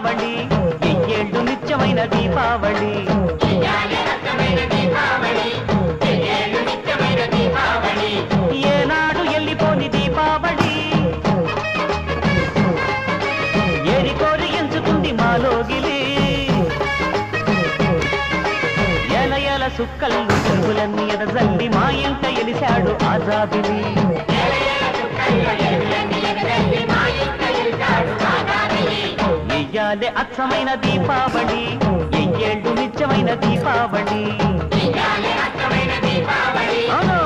దీపావళి ఎయ్యేళ్ళు నిత్యమైన దీపావళి ఏనాడు ఎల్లిపోని దీపావళి ఏరి కోరి ఎంచుకుంది మాలోగిలి ఎల ఎల సుక్కలు చెరువులన్నీ ఎదజల్లి మా ఇంట ఎలిశాడు ఆజాబిలి ఎయ్యాలే అచ్చమైన దీపావళి ఎయ్యేళ్ళు నిత్యమైన దీపావళి అవును